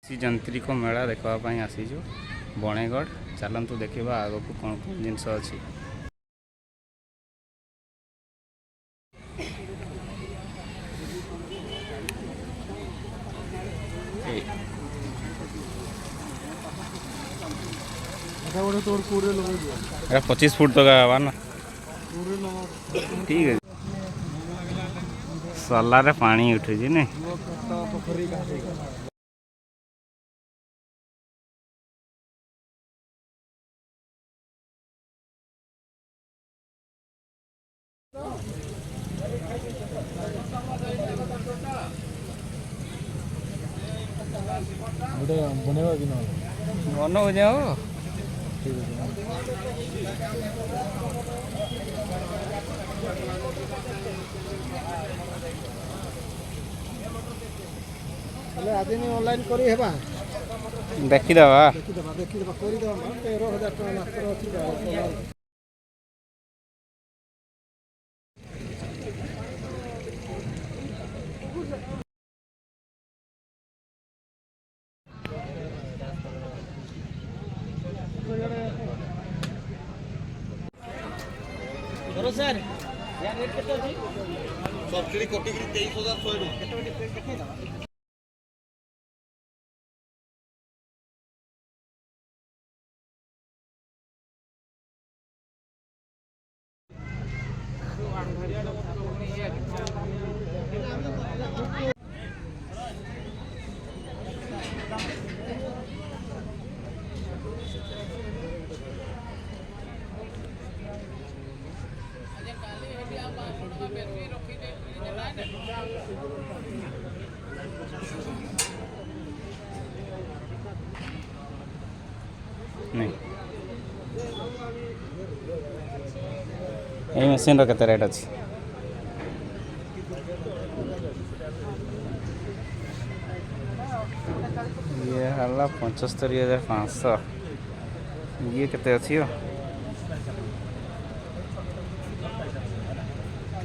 जंत्रिक मेला देखापी आसीचु बणेगढ़। चलतु देखा आग को कौन कौन जिनस अच्छी। एटा 25 फुट तक आवा ना ठीक है। सलारे पानी उठे नहीं बनेगा कि ना बन हो जाओ। आज ऑनलाइन करी हेबा देखीदबा देखीदबा करी दबा 13,000 टका मात्र अछि। सर यार रेट केते अछि सब्सिडी कोटी 23,100 केते देखै दबा। नहीं ये मशीन केते रेट अच्छी। ये हला 75,500 ये केते अच्छी हो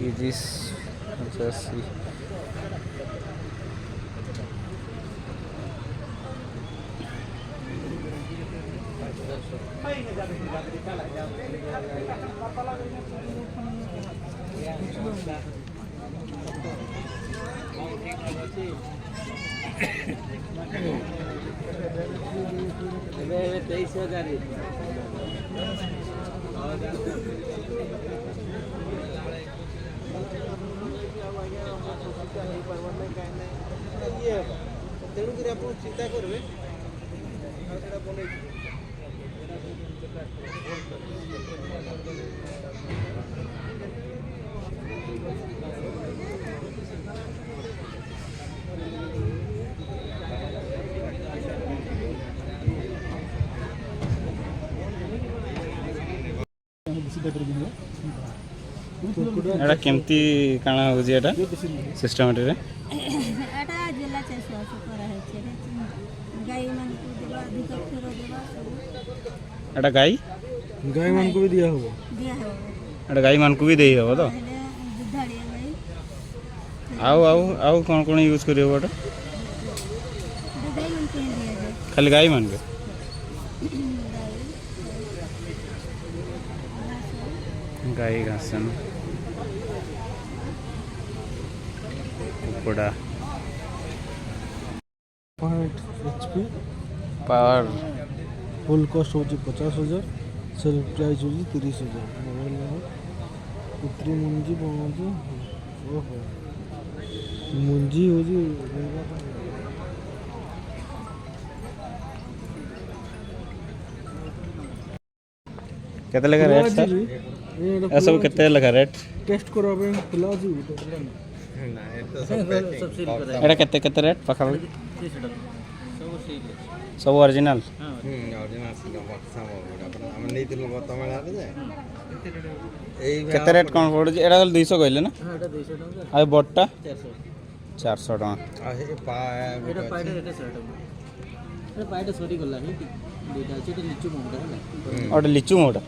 30 तेणुक चिंता करेंगे एटा केमती काना हो जे एटा सिस्टमेटिक रे एटा जिला चाष बास करा है छे गाय मन को देबा अधिक फेर देबा। एटा गाय मन को भी दिया हो एटा गाय मन को भी देई हो तो दुधाड़िया गाय आउ कौन कौन यूज करियो एटा गाय मन के दिया जाए खाली गाय मन के गाय घासन कुकुड़ा HP पावर फुल कॉस्ट हो 50,000 सेल प्राइस हो 30,000 मोबाइल नंबर पुत्री मुंजी पहुंची ओहो मुंजी हो केते लगा रेट सर ए सब केते लगा रेट टेस्ट करबे खुला जी ना एटा केते केते रेट पखा सब ओरिजिनल ओरिजिनल सिंगा बक्सा हम नहीं दिलो बतमेला रे केते रेट कोन पड़ एटा 200 कहले ना हां एटा 200 टका आ बट्टा 400 टका आ हे पा एटा पाइडे रेट 100 टका ए पाइडे सरी गला नी दुटा अछि तो लिचु मोटा है और लिचू मोटा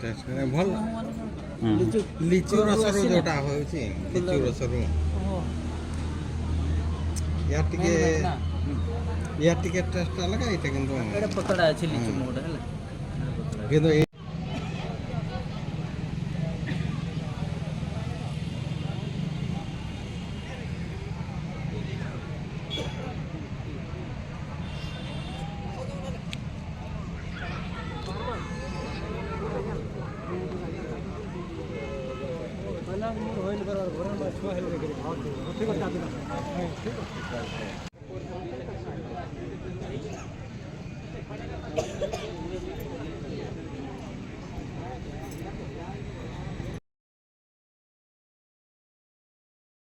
टेस्ट करे भल लिचु रसरो जोटा होछि लिचु रसरो या टिके या टिकेट टेस्ट अलग एटा किंतु ଏଇଟା ପତଳା ଅଛି ଲିଚୁ ମୋଟା ହେଲା किंतु होईल बरोबर घरात छुआ हेल ठीक आहे